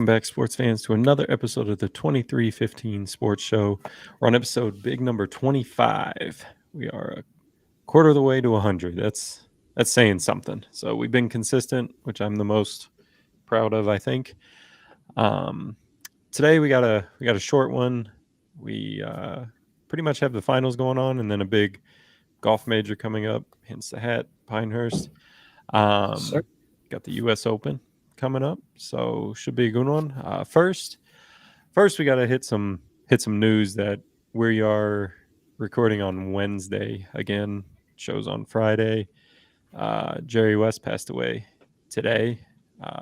Welcome back, sports fans, to another episode of the 2315 Sports Show. We're on episode big number 25. We are a quarter of the way to 100. That's saying something. So we've been consistent, which I'm the most proud of, I think. Today we got a short one. We pretty much have the finals going on, and then a big golf major coming up. Hence the hat, Pinehurst. Sir. Got the U.S. Open coming up, so should be a good one. First, we got to hit some news that we are recording on Wednesday. Again, shows on Friday. Jerry West passed away today,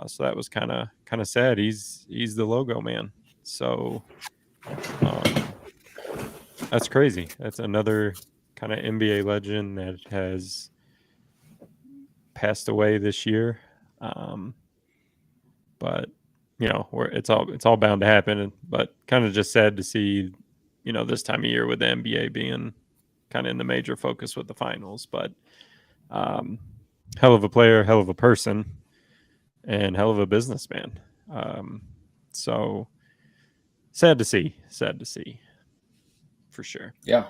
so that was kind of sad. He's the logo man, so that's crazy. That's another kind of NBA legend that has passed away this year. But it's all bound to happen. But kind of just sad to see, this time of year with the NBA being kind of in the major focus with the finals. But hell of a player, hell of a person, and hell of a businessman. So sad to see, for sure. Yeah.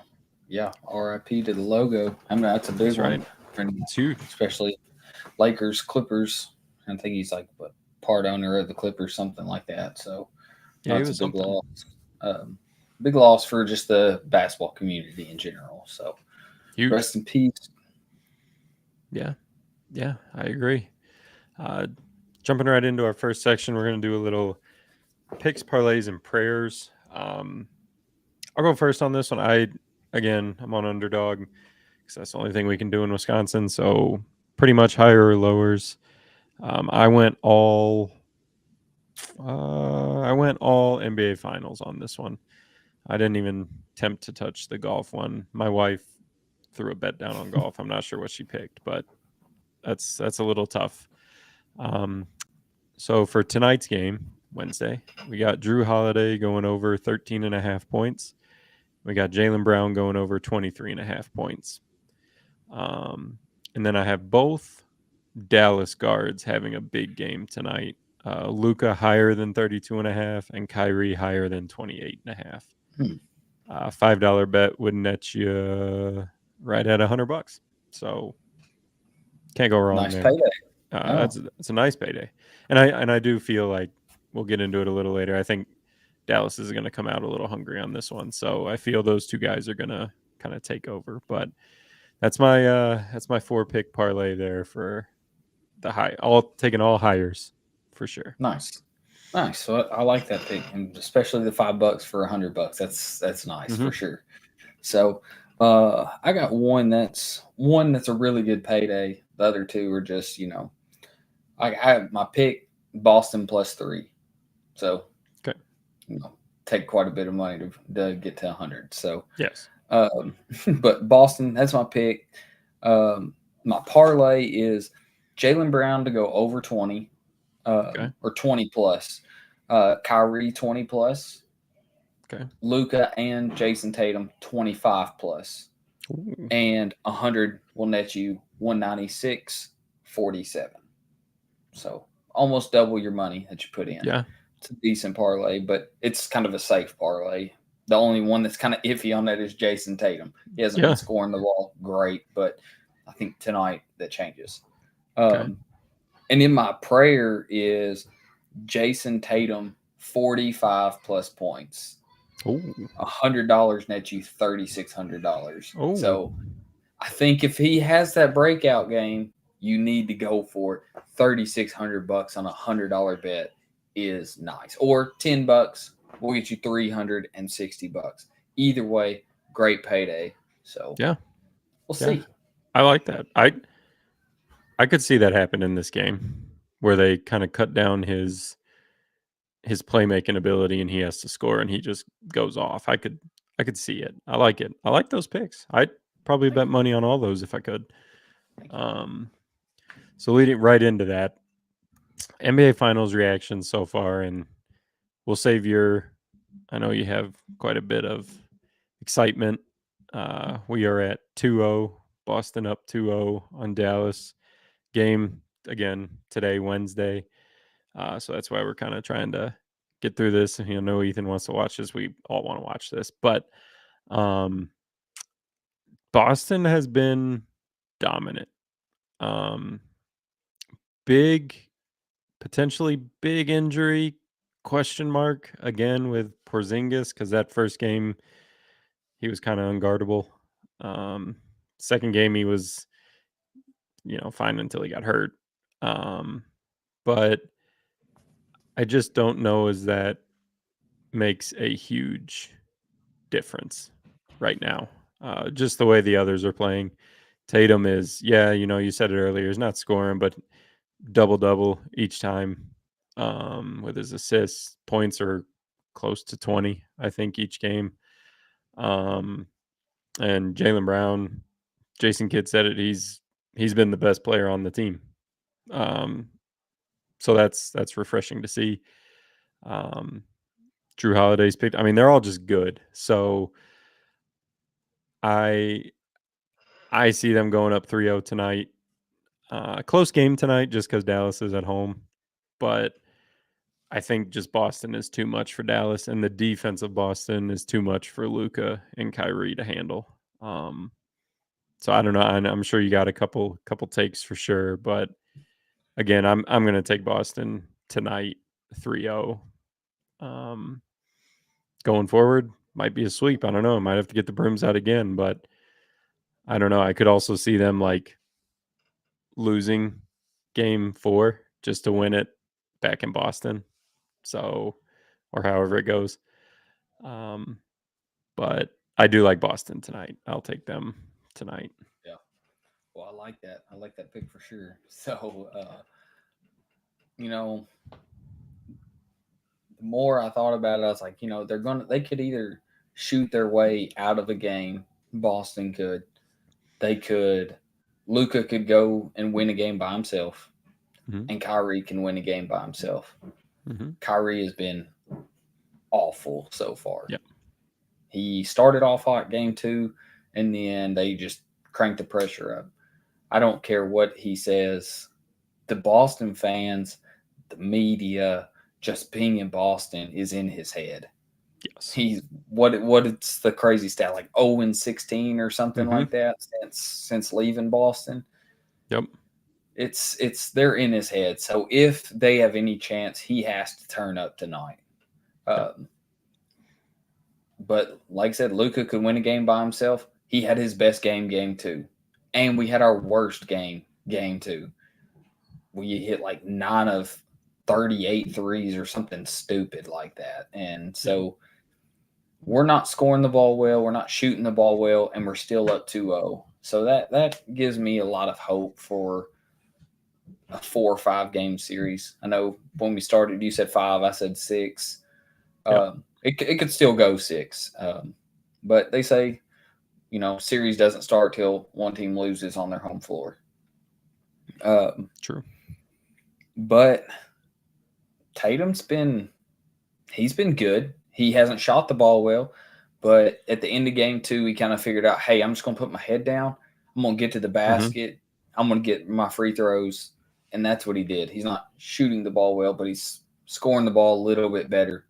RIP to the logo. I mean, that's a big one. Right. It's huge, especially Lakers, Clippers. I think he's like part owner of the Clippers, something like that. So yeah, it's a big loss. Big loss for just the basketball community in general. So huge. Rest in peace. Yeah, I agree. Jumping right into our first section, we're going to do a little picks, parlays, and prayers. I'll go first on this one. I'm on underdog because that's the only thing we can do in Wisconsin. So pretty much higher or lowers. I went all NBA finals on this one. I didn't even attempt to touch the golf one. My wife threw a bet down on golf. I'm not sure what she picked, but that's a little tough. So for tonight's game, Wednesday, we got Drew Holiday going over 13.5 points. We got Jaylen Brown going over 23.5 points. And then I have both Dallas guards having a big game tonight. Luka higher than 32.5 and Kyrie higher than 28.5. $5 bet would net you right at $100. So can't go wrong. Nice there. Payday. That's a nice payday. And I do feel like we'll get into it a little later. I think Dallas is going to come out a little hungry on this one. So I feel those two guys are going to kind of take over. But that's my 4-pick parlay there for the high. Taking all hires for sure. Nice. So I like that pick, and especially the $5 for $100. That's nice for sure. So I got one that's a really good payday. The other two are just I have my pick Boston +3. So okay, take quite a bit of money to get to 100. So yes. But Boston, that's my pick. My parlay is Jaylen Brown to go over 20, or 20 plus. Kyrie 20 plus. Okay. Luka and Jason Tatum 25 plus. Ooh. And 100 will net you 196.47. So almost double your money that you put in. Yeah. It's a decent parlay, but it's kind of a safe parlay. The only one that's kind of iffy on that is Jason Tatum. He hasn't been scoring the ball great, but I think tonight that changes. And then my prayer is Jason Tatum 45 plus points. $100 net you $3,600. So I think if he has that breakout game, you need to go for it. $3,600 on $100 bet is nice. Or $10. We'll get you $360. Either way, great payday. So we'll see. I like that. I could see that happen in this game where they kind of cut down his playmaking ability and he has to score and he just goes off. I could see it. I like it. I like those picks. I'd probably bet money on all those if I could. So leading right into that, NBA Finals reaction so far, and we'll save I know you have quite a bit of excitement. We are at 2-0, Boston up 2-0 on Dallas. Game again today, Wednesday. So that's why we're kind of trying to get through this. I know Ethan wants to watch this. We all want to watch this, but Boston has been dominant. Potentially big injury question mark again with Porzingis, because that first game he was kind of unguardable. Second game he was, fine until he got hurt. But I just don't know as that makes a huge difference right now. Just the way the others are playing. Tatum is, you said it earlier, he's not scoring, but double each time with his assists. Points are close to 20, I think, each game. And Jaylen Brown, Jason Kidd said it, he's been the best player on the team. So that's refreshing to see. Drew Holiday's picked. I mean, they're all just good. So I see them going up 3-0 tonight. Close game tonight just because Dallas is at home. But I think just Boston is too much for Dallas, and the defense of Boston is too much for Luka and Kyrie to handle. So I don't know. I'm sure you got a couple takes for sure, but again, I'm going to take Boston tonight 3-0. Going forward, might be a sweep. I don't know. I might have to get the brims out again, but I don't know. I could also see them like losing game 4 just to win it back in Boston. So, or however it goes. But I do like Boston tonight. I'll take them tonight. Yeah. Well, I like that. I like that pick for sure. So, the more I thought about it, I was like, they could either shoot their way out of a game. Boston could. Luka could go and win a game by himself, and Kyrie can win a game by himself. Kyrie has been awful so far. Yep. He started off hot game 2. In the end, they just cranked the pressure up. I don't care what he says. The Boston fans, the media, just being in Boston is in his head. Yes. He's it's the crazy stat, like 0-16 or something like that since leaving Boston. Yep. It's they're in his head. So if they have any chance, he has to turn up tonight. But like I said, Luka could win a game by himself. He had his best game 2. And we had our worst game 2. We hit like 9 of 38 threes or something stupid like that. And so we're not scoring the ball well, we're not shooting the ball well, and we're still up 2-0. So that gives me a lot of hope for a 4 or 5 game series. I know when we started, you said 5, I said 6. It could still go 6. But they say, series doesn't start till one team loses on their home floor. True. But Tatum's he's been good. He hasn't shot the ball well, but at the end of game 2, he kind of figured out, hey, I'm just going to put my head down. I'm going to get to the basket. I'm going to get my free throws. And that's what he did. He's not shooting the ball well, but he's scoring the ball a little bit better.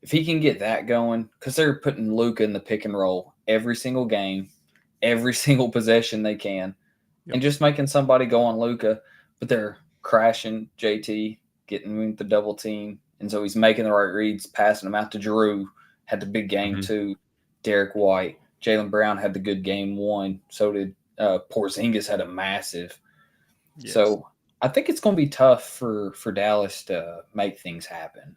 If he can get that going, because they're putting Luka in the pick and roll every single game, every single possession they can, and just making somebody go on Luka, but they're crashing JT, getting him the double team. And so he's making the right reads, passing them out to Drew, had the big game 2, Derek White. Jaylen Brown had the good game 1. So did Porzingis had a massive. Yes. So I think it's going to be tough for Dallas to make things happen.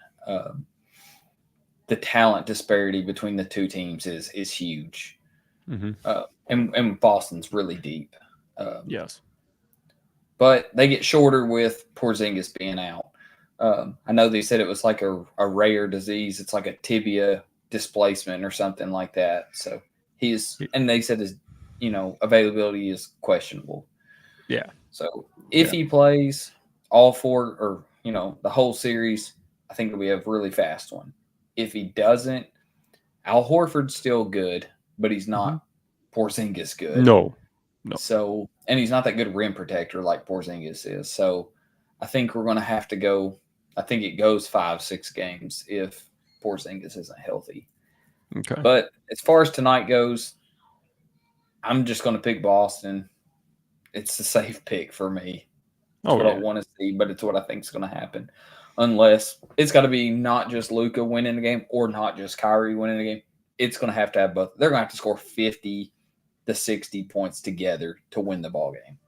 The talent disparity between the two teams is huge. And Boston's really deep. Yes. But they get shorter with Porzingis being out. I know they said it was like a rare disease. It's like a tibia displacement or something like that. So and they said his, availability is questionable. Yeah. So if he plays all 4 or, the whole series, I think we have a really fast one. If he doesn't, Al Horford's still good, but he's not Porzingis good. No. So, and he's not that good rim protector like Porzingis is. So I think we're going to have to go I think it goes 5-6 games if Porzingis isn't healthy. Okay. But as far as tonight goes, I'm just going to pick Boston. It's a safe pick for me. It's what I want to see, but it's what I think is going to happen. Unless it's got to be not just Luka winning the game or not just Kyrie winning the game. It's going to have both. They're going to have to score 50 to 60 points together to win the ball game.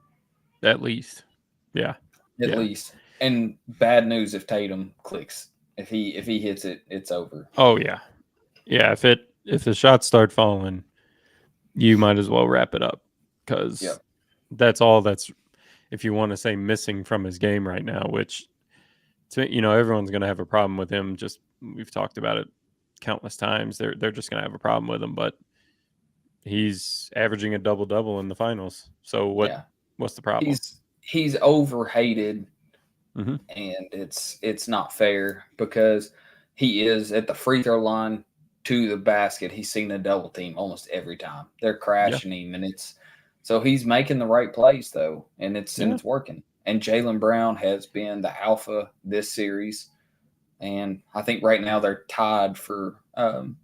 At least. Yeah. At least. And bad news if Tatum clicks. If he hits it, it's over. Oh yeah. Yeah, if the shots start falling, you might as well wrap it up, because that's all that's, if you want to say, missing from his game right now, which, everyone's going to have a problem with him. Just, we've talked about it countless times. They're just going to have a problem with him, but he's averaging a double-double in the finals. So what's the problem? He's overhated, mm-hmm. and it's not fair, because he is at the free throw line to the basket. He's seen a double team almost every time. They're crashing him, and so he's making the right plays though, and it's working. And Jaylen Brown has been the alpha this series, and I think right now they're tied for the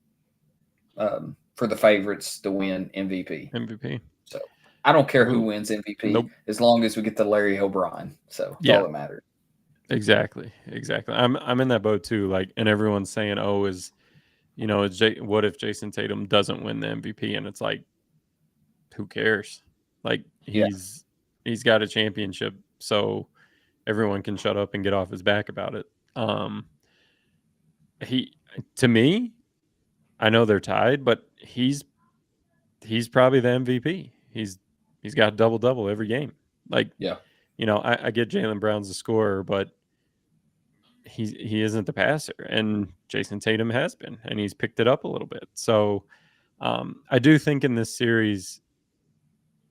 favorites to win MVP. So I don't care who wins MVP as long as we get the Larry O'Brien. So that's all that matters. Exactly. I'm in that boat too. Like, and everyone's saying, what if Jason Tatum doesn't win the MVP? And it's like, who cares? Like, he's got a championship, so everyone can shut up and get off his back about it. To me, I know they're tied, but he's probably the MVP. He's got a double-double every game. Like, I get Jaylen Brown's the scorer, but he isn't the passer, and Jason Tatum has been, and he's picked it up a little bit. So I do think in this series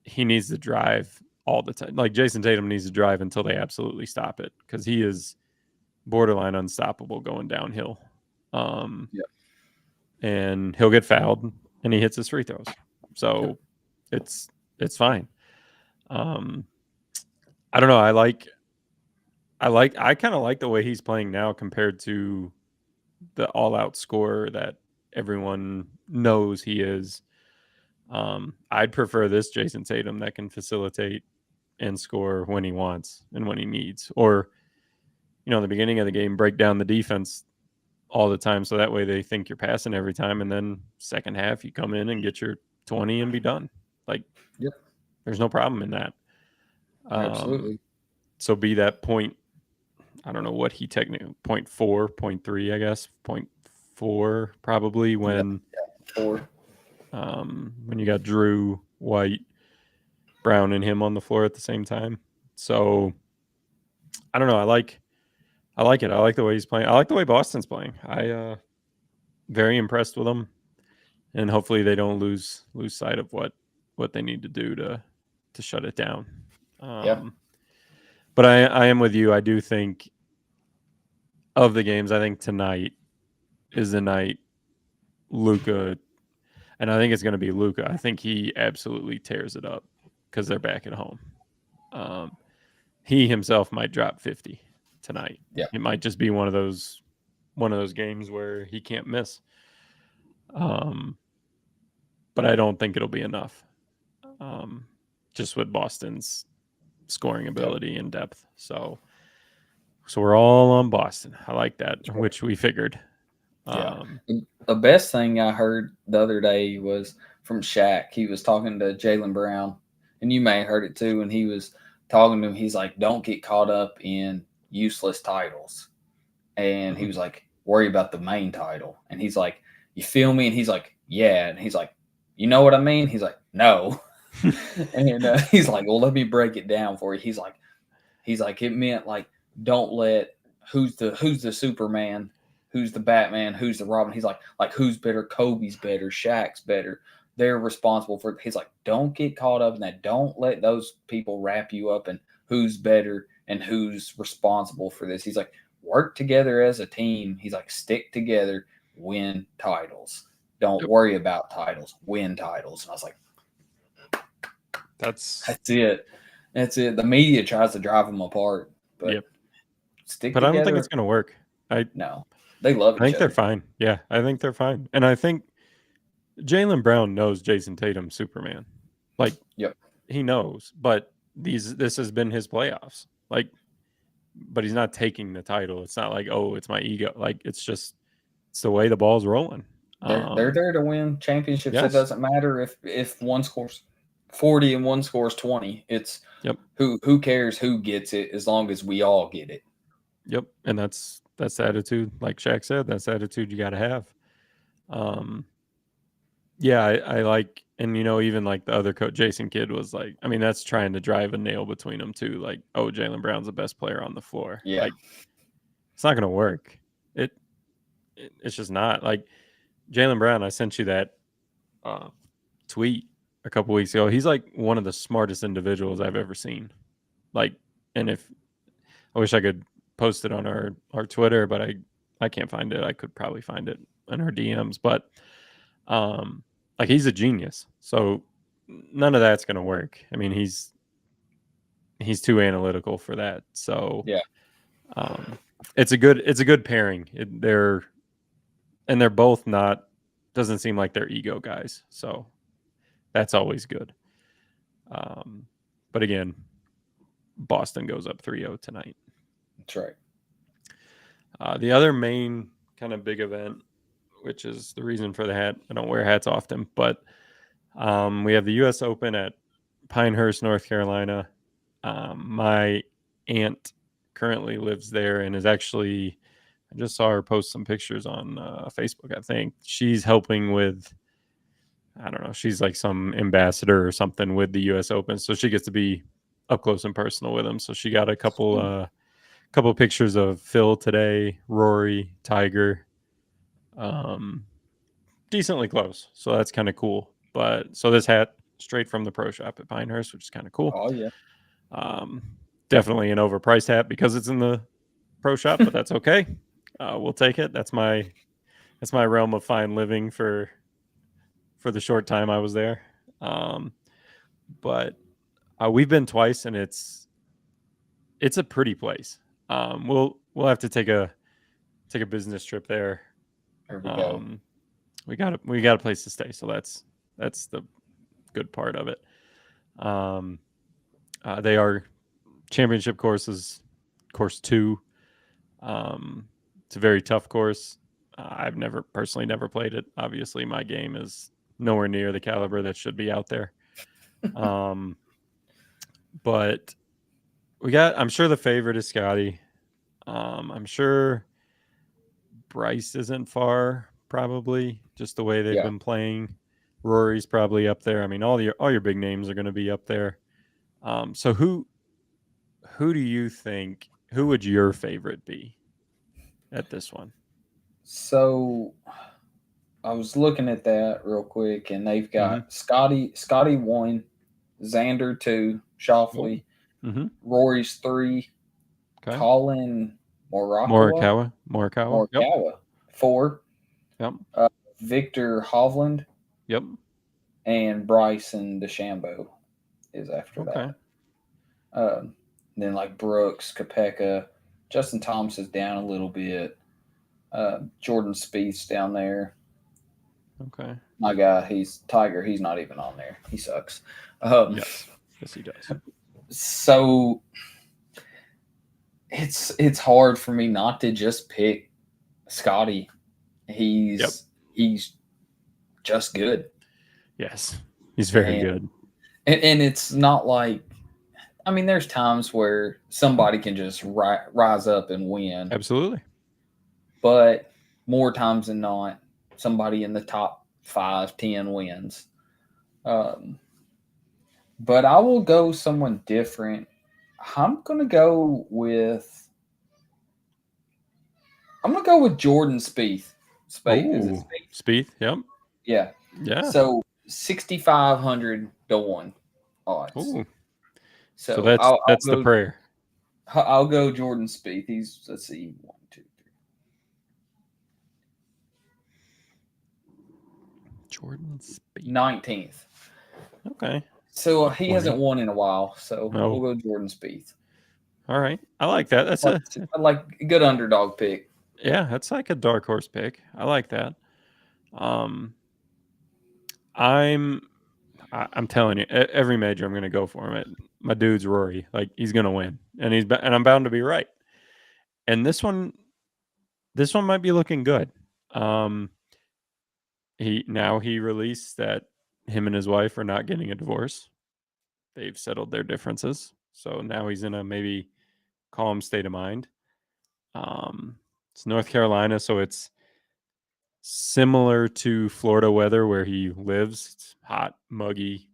he needs to drive all the time. Like, Jason Tatum needs to drive until they absolutely stop it, because he is borderline unstoppable going downhill. And he'll get fouled, and he hits his free throws. So it's fine. I don't know. I kind of like the way he's playing now compared to the all-out scorer that everyone knows he is. I'd prefer this Jason Tatum that can facilitate and score when he wants and when he needs, or, in the beginning of the game, break down the defense all the time, so that way they think you're passing every time, and then second half you come in and get your 20 and be done. Like, there's no problem in that. Absolutely. So be that point, I don't know what he technically, 0.4, 0.3, I guess, 0.4 probably, when 4. When you got Drew, White, Brown, and him on the floor at the same time. So I don't know. I like it. I like the way he's playing. I like the way Boston's playing. I very impressed with them, and hopefully they don't lose sight of what they need to do to shut it down. But I am with you. I do think of the games, I think tonight is the night Luka, and I think it's going to be Luka. I think he absolutely tears it up because they're back at home. He himself might drop 50 tonight. It might just be one of those games where he can't miss. But I don't think it'll be enough. Just with Boston's scoring ability and depth. So we're all on Boston. I like that, which we figured. The best thing I heard the other day was from Shaq. He was talking to Jaylen Brown, and you may have heard it too. And he was talking to him. He's like, "Don't get caught up in useless titles." And he was like, "Worry about the main title." And he's like, "You feel me?" And he's like, "Yeah." And he's like, "You know what I mean?" He's like, "No." And he's like, "Well, let me break it down for you." He's like, it meant like, don't let who's the Superman, who's the Batman, who's the Robin. He's like who's better? Kobe's better, Shaq's better. They're responsible for it. He's like, don't get caught up in that. Don't let those people wrap you up in who's better and who's responsible for this. He's like, work together as a team. He's like, stick together, win titles. Don't worry about titles, win titles. And I was like, that's it. That's it. The media tries to drive them apart, but stick but together. I don't think it's going to work. No, they love each other. I think they're fine. Yeah, I think they're fine. And I think Jaylen Brown knows Jason Tatum's Superman. Like, Yep. he knows, but this has been his playoffs. Like, but he's not taking the title. It's not like, oh, it's my ego. Like, it's the way the ball's rolling. They're there to win championships. Yes. It doesn't matter if one scores 40 and one scores 20. It's who cares who gets it as long as we all get it. Yep. And that's the attitude, like Shaq said, that's the attitude you got to have. Yeah, I like, and even like the other coach, Jason Kidd, was like, I mean, that's trying to drive a nail between them too. Like, oh, Jaylen Brown's the best player on the floor. Yeah. Like, it's not going to work. It's just not. Like, Jaylen Brown, I sent you that tweet a couple weeks ago. He's like one of the smartest individuals I've ever seen. Like, and I wish I could post it on our Twitter, but I can't find it. I could probably find it in our DMs, but like, he's a genius. So none of that's going to work. I mean, he's too analytical for that. So yeah, it's a good pairing. They're both not, doesn't seem like they're ego guys. So that's always good. But again, Boston goes up 3-0 tonight. That's right. The other main kind of big event, which is the reason for the hat. I don't wear hats often, but we have the U.S. Open at Pinehurst, North Carolina. My aunt currently lives there and is actually, I just saw her post some pictures on Facebook, I think. She's helping with, I don't know, she's like some ambassador or something with the U.S. Open, so she gets to be up close and personal with them. So she got a couple pictures of Phil today, Rory, Tiger, decently close. So that's kind of cool. But so this hat straight from the pro shop at Pinehurst, which is kind of cool. Oh yeah. Definitely an overpriced hat because it's in the pro shop, but that's okay. We'll take it. That's my realm of fine living for the short time I was there. But we've been twice, and it's a pretty place. We'll have to take a business trip there. There we go. We got a place to stay, so that's the good part of it. They are championship courses, course 2. It's a very tough course. I've personally never played it. Obviously, my game is nowhere near the caliber that should be out there. But I'm sure the favorite is Scotty. I'm sure Bryce isn't far, probably, just the way they've been playing. Rory's probably up there. I mean, all your big names are going to be up there. So who do you think, who would your favorite be at this one? So I was looking at that real quick, and they've got Scotty 1, Xander 2, Schauffele, Rory's 3, Colin Morikawa 4, Victor Hovland, and Bryson DeChambeau is after that. Then like Brooks, Koepka, Justin Thomas is down a little bit. Jordan Spieth's down there. Okay. My guy, he's Tiger. He's not even on there. He sucks. Yes, he does. So it's hard for me not to just pick Scotty. He's just good. Yes, he's very good. And it's not like, I mean, there's times where somebody can just rise up and win. Absolutely. But more times than not, somebody in the top 5, 10 wins. But I will go someone different. I'm going to go with Jordan Spieth. Spieth, yep. Yeah. Yeah. So 6,500 to 1 odds. Ooh. So that's the prayer. I'll go Jordan Spieth. He's, let's see, 1, 2, 3. Jordan Spieth. 19th. Okay. So he hasn't won in a while, so we'll go Jordan Spieth. All right. I like that. That's I like a good underdog pick. that's like a dark horse pick. I like that. Um, I'm I'm telling you, every major I'm going to go for him. My dude's Rory. Like he's going to win, and and I'm bound to be right. And this one might be looking good. Um, he released that him and his wife are not getting a divorce. They've settled their differences, so now he's in a maybe calm state of mind. It's North Carolina, so it's similar to Florida weather where he lives. It's hot, muggy,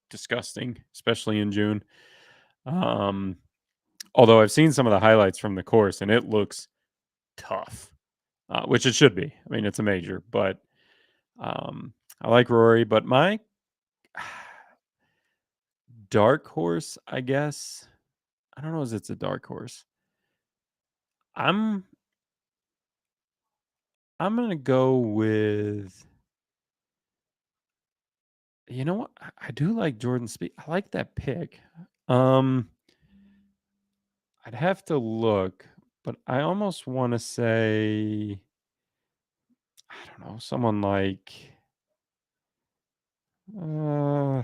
disgusting, especially in June. Um, Although I've seen some of the highlights from the course and it looks tough, which it should be. I mean, it's a major, but I like Rory. But my dark horse, I guess, I don't know if it's a dark horse. I'm gonna go with. You know what? I do like Jordan Spieth. I like that pick. Um, I'd have to look, but I almost want to say, I don't know, someone like, uh,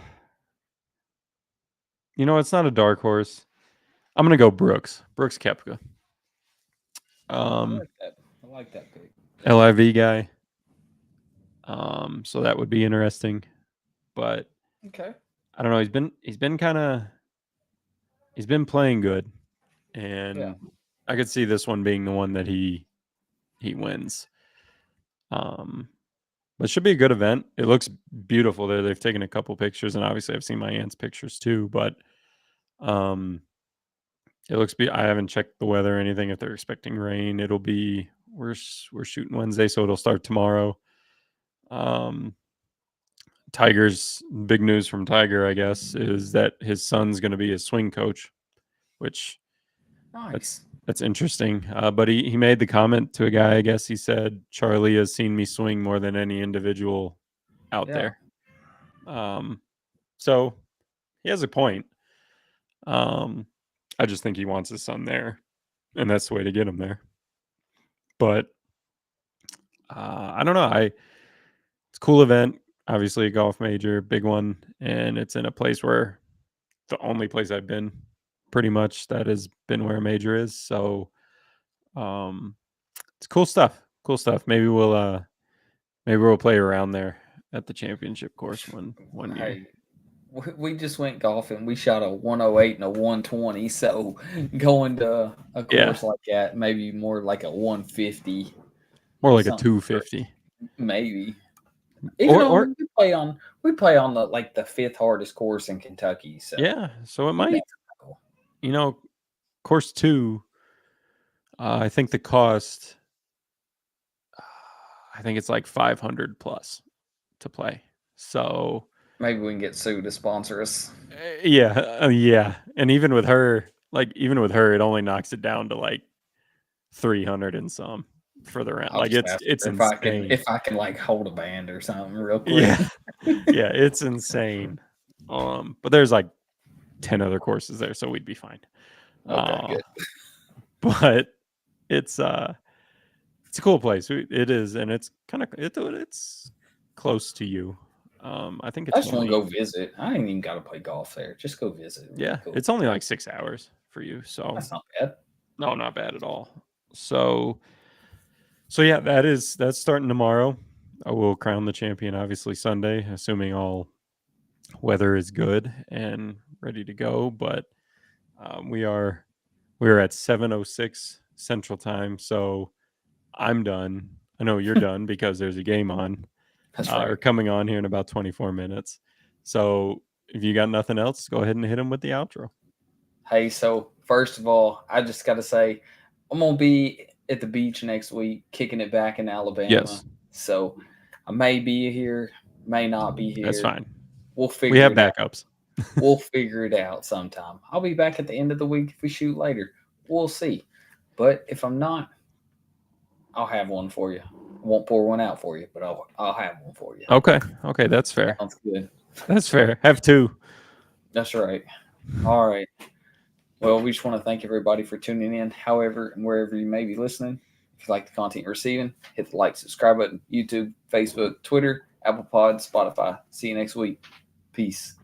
it's not a dark horse. I'm gonna go Brooks. Brooks Koepka. I Um, like that. I like that pick. LIV guy. So that would be interesting, but Okay. I don't know. He's been playing good, Yeah. and I could see this one being the one that he wins. But it should be a good event. It looks beautiful there. They've taken a couple pictures, and obviously I've seen my aunt's pictures too. But it looks. I haven't checked the weather or anything. If they're expecting rain, it'll be. We're shooting Wednesday, so it'll start tomorrow. Tiger's big news from Tiger, I guess, is that his son's going to be his swing coach, which Nice. that's interesting. But he made the comment to a guy. I guess he said Charlie has seen me swing more than any individual out there. So he has a point. I just think he wants his son there, and that's the way to get him there. But I don't know. It's a cool event. Obviously, a golf major, big one, and it's in a place where the only place I've been, pretty much, that has been where a major is. So, it's cool stuff. Cool stuff. Maybe we'll play around there at the championship course one year. Hey, we just went golfing. We shot a 108 and a 120. So going to a course like that, maybe more like a 150. More like a Something 250. Maybe. Even though we play on the fifth hardest course in Kentucky. So yeah, so it might, course 2. I think the cost. I think it's like 500 plus to play. So maybe we can get Sue to sponsor us. Yeah, and even with her, it only knocks it down to like 300 and some for the round. Like it's insane. If I can like hold a band or something real quick. Yeah, yeah, it's insane. But there's like 10 other courses there, so we'd be fine. Okay, good. But it's a cool place. It is, and it's kind of it's close to you. I think it's. I just want to go visit. I ain't even got to play golf there. Just go visit. Yeah, cool. It's only like 6 hours for you, so that's not bad. No, not bad at all. So yeah, that's starting tomorrow. I will crown the champion, obviously Sunday, assuming all weather is good and ready to go. But we are at 7:06 Central Time, so I'm done. I know you're done because there's a game on. That's right. Or coming on here in about 24 minutes. So if you got nothing else, go ahead and hit them with the outro. Hey, so first of all, I just got to say, I'm going to be at the beach next week, kicking it back in Alabama. Yes. So I may be here, may not be here. That's fine. We'll figure We have it backups. We'll figure it out sometime. I'll be back at the end of the week if we shoot later. We'll see. But if I'm not, I'll have one for you. I won't pour one out for you, but I'll have one for you. Okay, that's fair. Sounds good. That's fair. Have 2. That's right. All right. Well, we just want to thank everybody for tuning in, however and wherever you may be listening. If you like the content you're receiving, hit the like, subscribe button, YouTube, Facebook, Twitter, Apple Pod, Spotify. See you next week. Peace.